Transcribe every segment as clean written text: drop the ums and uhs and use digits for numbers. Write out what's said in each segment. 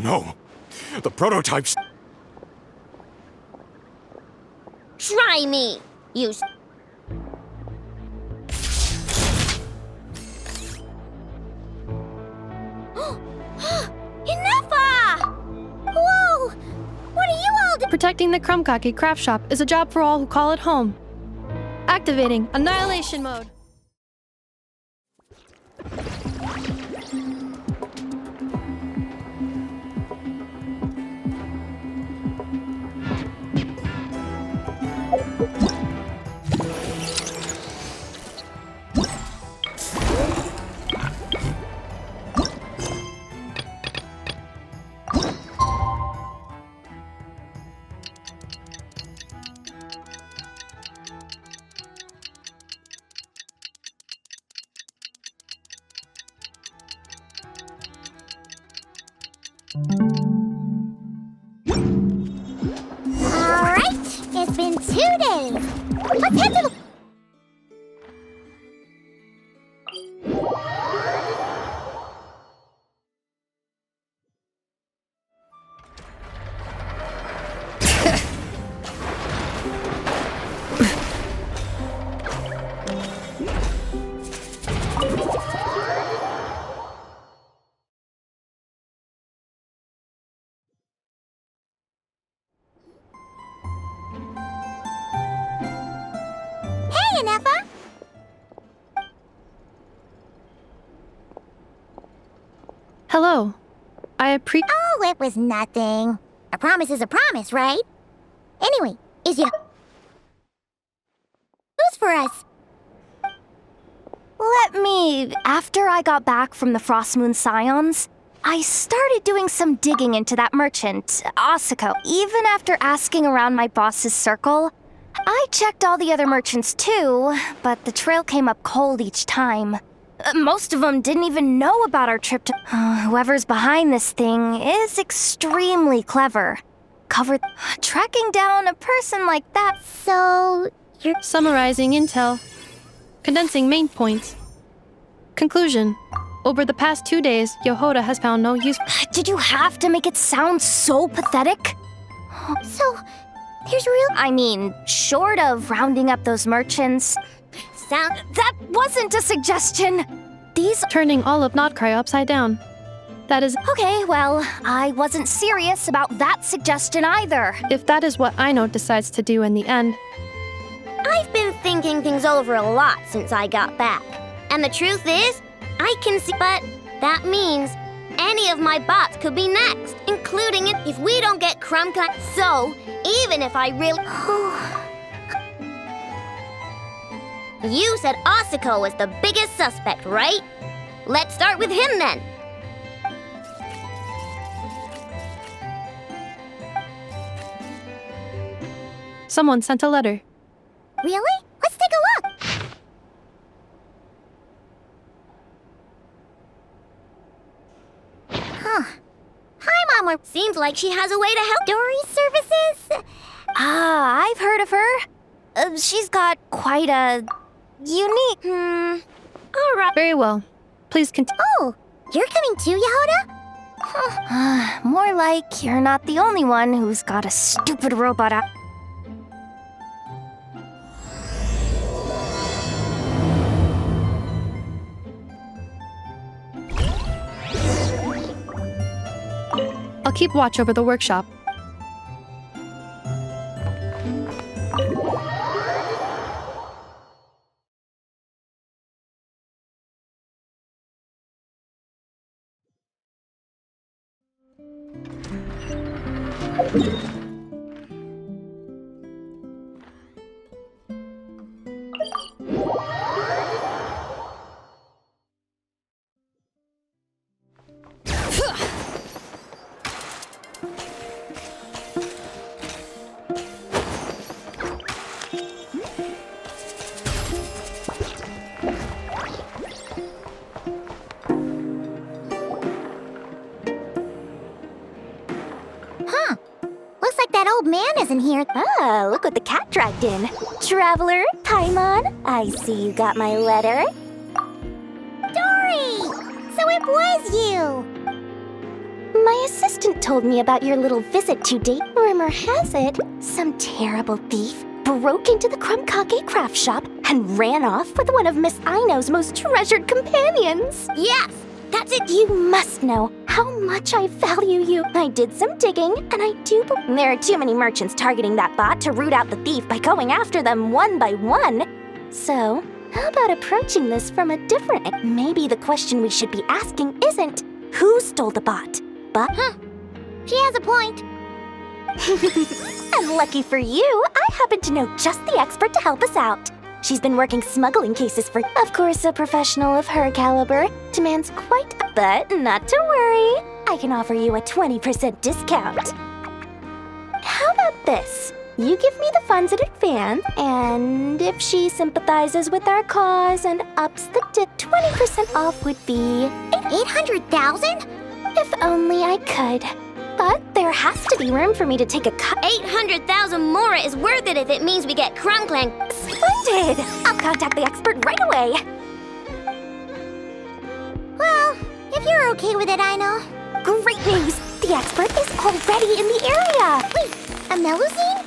No. The prototypes... Try me, you... Enough! Whoa! What are you all doing? Protecting the Krumkake craft shop is a job for all who call it home. Activating Annihilation Mode. Alright, it's been 2 days. Let's head to the... Hey, Anefa! Hello. Oh, it was nothing. A promise is a promise, right? Anyway, is you... Who's for us? After I got back from the Frost Moon Scions, I started doing some digging into that merchant, Asako. Even after asking around my boss's circle, I checked all the other merchants too, but the trail came up cold each time. Most of them didn't even know about our trip to... whoever's behind this thing is extremely clever. Tracking down a person like that... So, you're... Summarizing intel. Condensing main points. Conclusion. Over the past 2 days, Yohoda has found no use... Did you have to make it sound so pathetic? So, there's real... I mean, short of rounding up those merchants... That wasn't a suggestion! Turning all of Notcry upside down. That is... Okay, well, I wasn't serious about that suggestion either. If that is what Aino decides to do in the end. I've been thinking things over a lot since I got back. And the truth is, I can see... But that means any of my bots could be next, including it if we don't get Cling-clang. So, even if I really... You said Asako was the biggest suspect, right? Let's start with him then. Someone sent a letter. Really? Let's take a look. Huh. Hi, Mama. Seems like she has a way to help Dory services. I've heard of her. She's got quite a... unique... All right. Very well. Please continue. Oh, you're coming too, Yehoda? More like you're not the only one who's got a stupid robot out. I'll keep watch over the workshop. Looks like that old man isn't here. Ah, look what the cat dragged in. Traveler, Paimon, I see you got my letter. Dory! So it was you! My assistant told me about your little visit to date. Rumor has it, some terrible thief broke into the Krumkake craft shop and ran off with one of Miss Aino's most treasured companions. Yes, that's it. You must know how much I value you. I did some digging, and I do believe there are too many merchants targeting that bot to root out the thief by going after them one by one. So, how about approaching this from a different... Maybe the question we should be asking isn't who stole the bot, but... She has a point. And lucky for you, I happen to know just the expert to help us out. She's been working smuggling cases for... Of course, a professional of her caliber demands quite a... But not to worry, I can offer you a 20% discount. How about this? You give me the funds in advance, and if she sympathizes with our cause and ups the tip, 20% off would be... 800,000? If only I could. But there has to be room for me to take a cut. 800,000 more is worth it if it means we get Cling-clang. Splendid! I'll contact the expert right away. Well, if you're okay with it, Aino. Great news! The expert is already in the area! Wait, a melusine?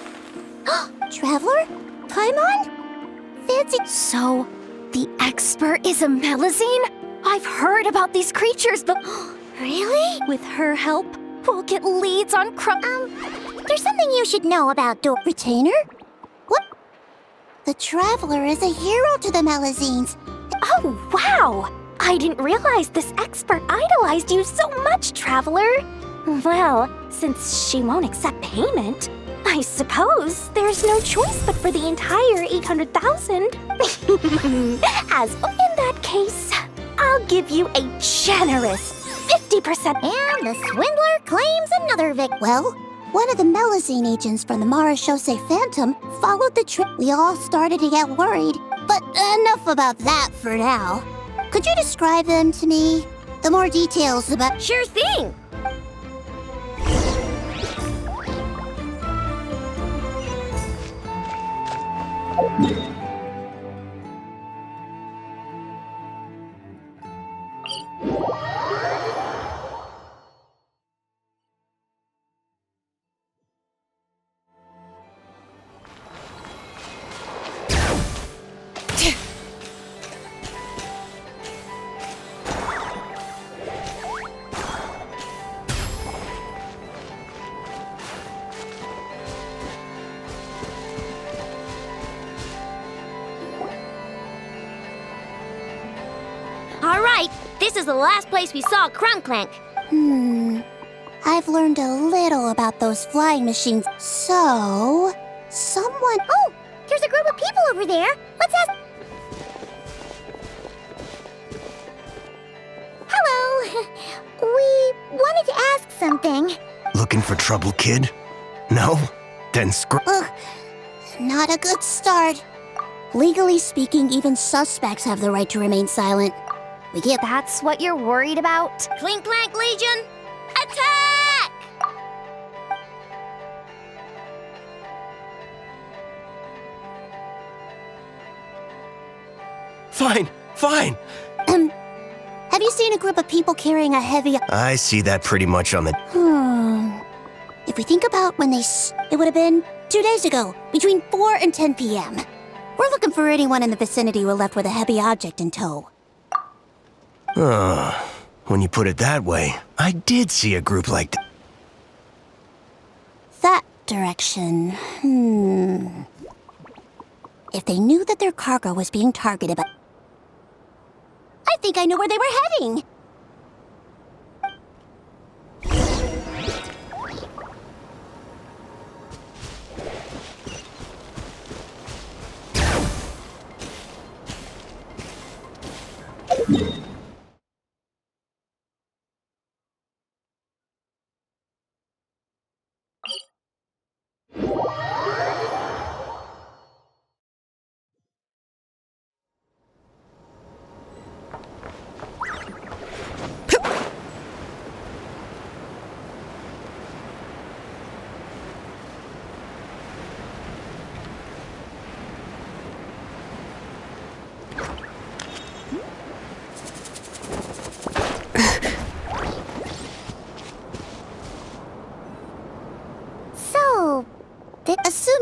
Traveler? Paimon? Fancy... So, the expert is a melusine? I've heard about these creatures, but... Really? With her help, we'll get leads on There's something you should know about Retainer? What? The Traveler is a hero to the melusines. Oh, wow! I didn't realize this expert idolized you so much, Traveler. Well, since she won't accept payment, I suppose there's no choice but for the entire 800,000. As in that case, I'll give you a generous 50%. And the swindler claims another Well, one of the melusine agents from the Marechaussee Phantom followed the trip. We all started to get worried, but enough about that for now. Could you describe them to me? The more details about... Sure thing! All right, this is the last place we saw Cling-clang. I've learned a little about those flying machines. So, someone... Oh, there's a group of people over there. Let's ask... Hello. We wanted to ask something. Looking for trouble, kid? No? Then Not a good start. Legally speaking, even suspects have the right to remain silent. We get... That's what you're worried about? Cling-clang Legion, attack! Fine. Have you seen a group of people carrying a heavy... I see that pretty much on the... If we think about when it would have been 2 days ago, between 4 and 10 p.m. We're looking for anyone in the vicinity who left with a heavy object in tow. When you put it that way, I did see a group like that. That direction. If they knew that their cargo was being targeted by... I think I know where they were heading!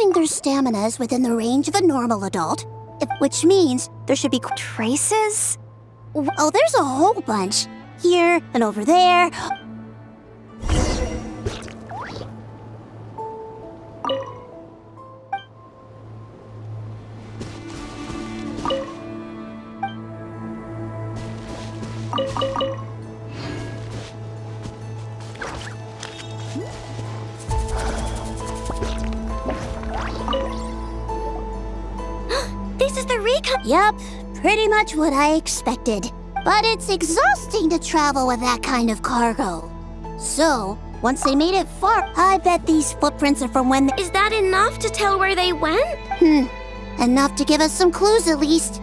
assuming their stamina is within the range of a normal adult, which means there should be Traces? Oh, there's a whole bunch. Here and over there. This is the recon. Yep, pretty much what I expected. But it's exhausting to travel with that kind of cargo. So, once they made it far, I bet these footprints are from when Is that enough to tell where they went? enough to give us some clues at least.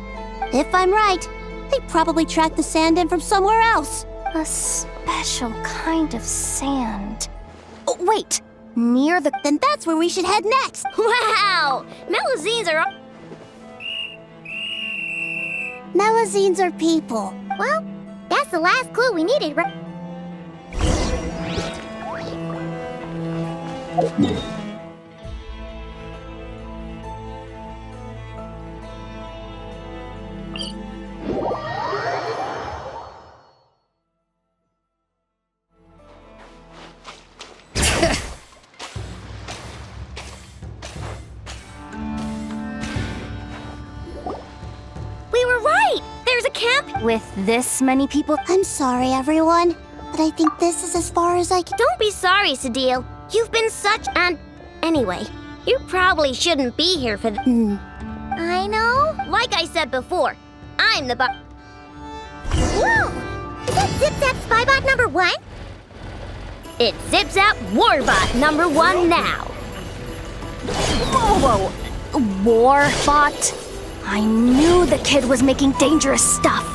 If I'm right, they probably tracked the sand in from somewhere else. A special kind of sand. Oh, wait! Near the... Then that's where we should head next. Wow! Melazines are... Melazines are people. Well, that's the last clue we needed, right? We were right! There's a camp! With this many people... I'm sorry, everyone, but I think this is as far as I can. Don't be sorry, Sadil. You've been such an... Anyway, you probably shouldn't be here for the... I know. Like I said before, I'm the Whoa! Is that Zip-Zap Spybot number 1? It's Zip-Zap Warbot number 1 now. Whoa! Warbot? I knew the kid was making dangerous stuff.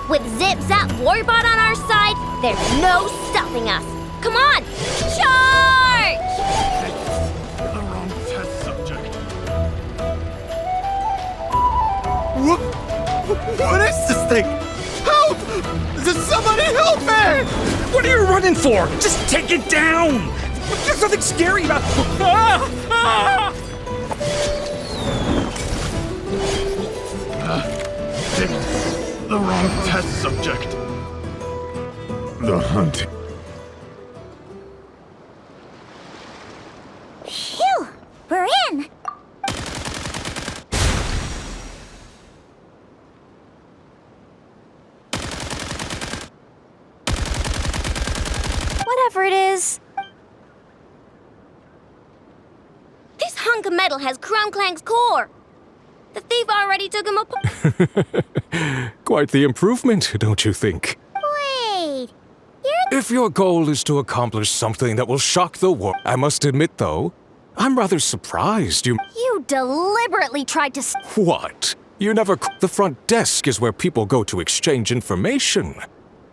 With Zip-Zap Warbot on our side, there's no stopping us. Come on, charge! The wrong test subject. What is this thing? Help! Does somebody help me? What are you running for? Just take it down! There's nothing scary about... The wrong test subject. The hunt. Phew! We're in! Whatever it is. This hunk of metal has Cling-clang's core. The thief already took him apart. Quite the improvement, don't you think? Wait, If your goal is to accomplish something that will shock the world, I must admit, though, I'm rather surprised you... You deliberately tried to... What? You never... The front desk is where people go to exchange information.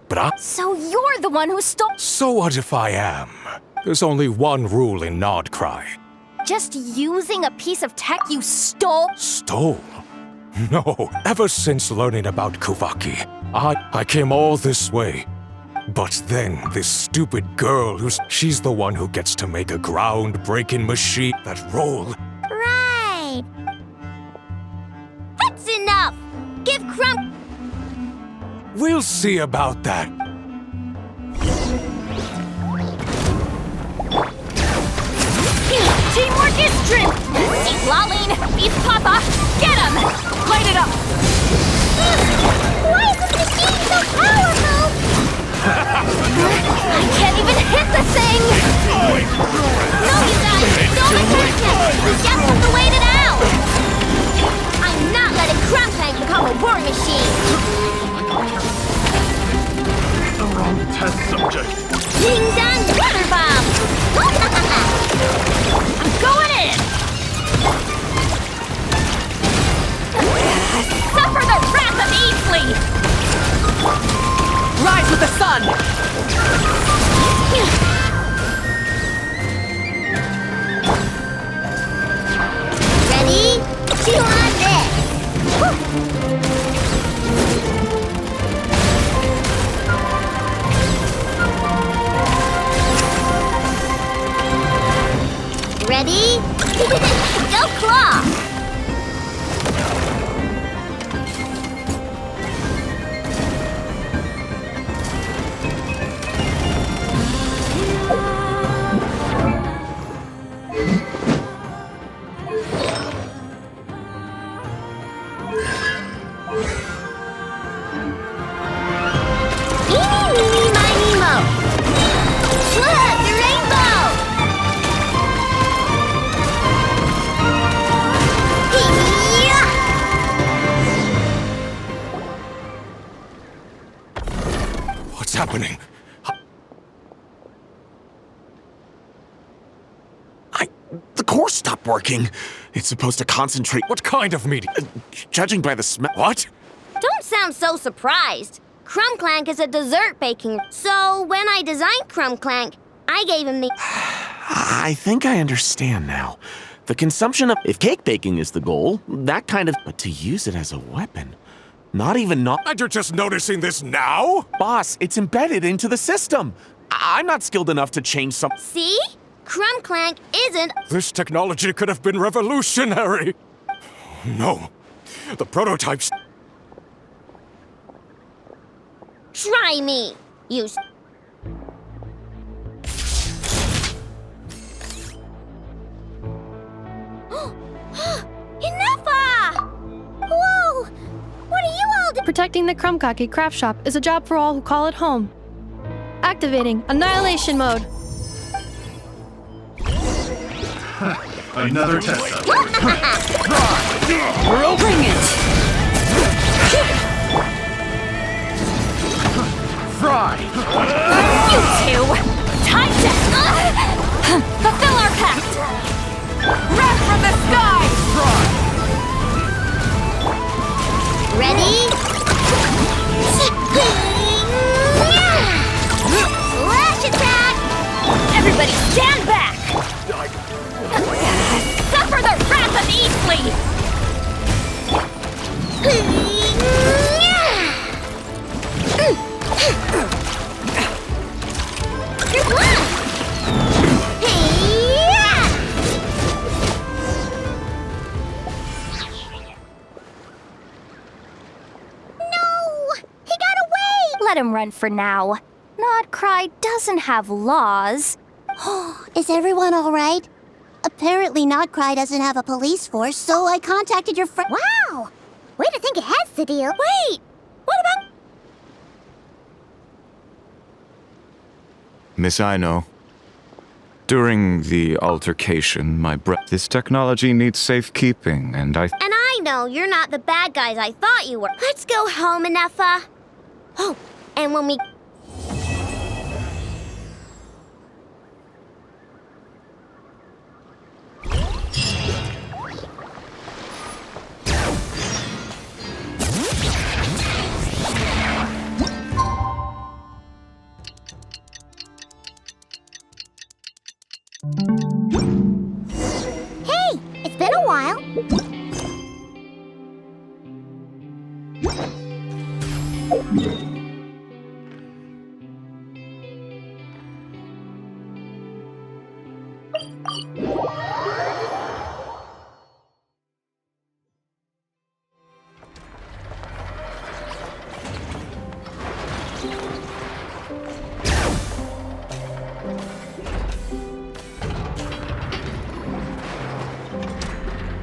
But I... So you're the one who stole... So what if I am? There's only one rule in Nodcry. Just using a piece of tech you stole? Stole? No, ever since learning about Kuvaki, I came all this way. But then this stupid girl she's the one who gets to make a ground-breaking machine that roll. right. That's enough! Give Crump... We'll see about that. Teamwork is strength! See, Laline, Beef Papa, get him! Light it up! Why is this machine so powerful? I can't even hit the thing! No, you guys! Don't attack him! Just have to wait it out! I'm not letting Cling-clang become a war machine! The wrong test subject. Ding-dong water bomb! I'm going in! Suffer the wrath of Easley! Rise with the sun! Ready? Chew on this! Ready? Go claw! Eeny, meeny, miny, mo. Look, the rainbow! Yeah! What's happening? The core stopped working. It's supposed to concentrate. What kind of meeting? Judging by the smell. What? Don't sound so surprised. Clang is a dessert baking. So when I designed Clang, I gave him the... I think I understand now. The consumption of... If cake baking is the goal, that kind of... But to use it as a weapon... Not even not... And you're just noticing this now? Boss, it's embedded into the system. I'm not skilled enough to change some... See? Clang isn't... This technology could have been revolutionary. No. The prototypes... Try me, you... Enough! Whoa! What are you all doing? Protecting the Krumkaki craft shop is a job for all who call it home. Activating Annihilation Mode. Another test up. Bring it! Fry! You two! Time to fulfill our pact! Wrath from the sky! Ready? Lash attack! Everybody stand back! Suffer the wrath of Eastly! Let him run for now. Not Cry doesn't have laws. Is everyone all right? Apparently Not Cry doesn't have a police force, so I contacted your friend. Wow! Way to think ahead, Sadil. Wait! What about... Miss Aino, during the altercation, this technology needs safekeeping, and And I know you're not the bad guys I thought you were. Let's go home, Inefa. Oh, and when we... Hey, it's been a while.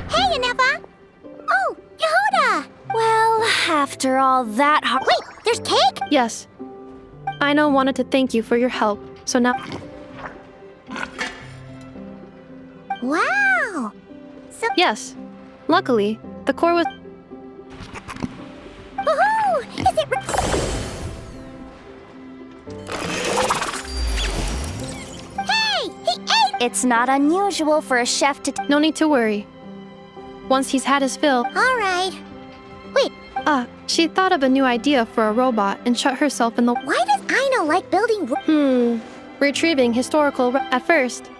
Hey, Inefa! Oh, Yehuda! Well, after all that Wait, there's cake? Yes. Aino wanted to thank you for your help, so now... Wow! So... Yes. Luckily, the core was... Woohoo! Is it... Hey! He ate... it's not unusual for a chef to... No need to worry. Once he's had his fill... All right. Wait, she thought of a new idea for a robot and shut herself in the... why does Aino like building... Retrieving historical... At first,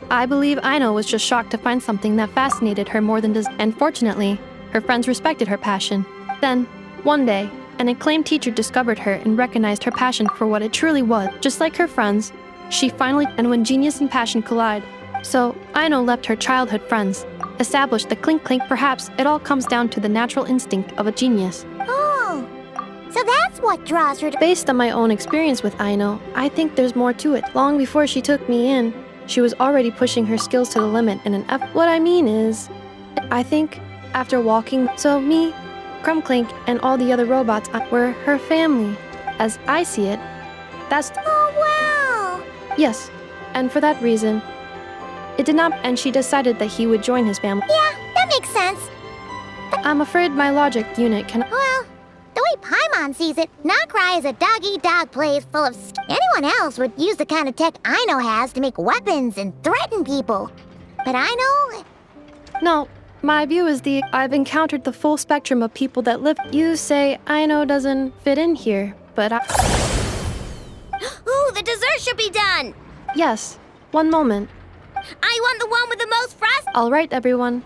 I believe Aino was just shocked to find something that fascinated her more than and fortunately, her friends respected her passion. Then, one day, an acclaimed teacher discovered her and recognized her passion for what it truly was. Just like her friends, she finally... And when genius and passion collide, So, Aino left her childhood friends, established the Cling-clang. Perhaps it all comes down to the natural instinct of a genius. Oh, so that's what draws her to... Based on my own experience with Aino, I think there's more to it. Long before she took me in, she was already pushing her skills to the limit in an effort. What I mean is, I think after walking, so me, Cling-clang, and all the other robots were her family. As I see it, that's... Oh, wow! Yes, and for that reason, it did not, and she decided that he would join his family. Yeah, that makes sense. I'm afraid my logic unit can... Well, the way Paimon sees it, Nocry is a dog-eat-dog place full of... Anyone else would use the kind of tech Aino has to make weapons and threaten people. But Aino... No, my view is I've encountered the full spectrum of people that live... You say Aino doesn't fit in here, but Ooh, the dessert should be done! Yes, one moment. I want the one with the most frost... All right, everyone.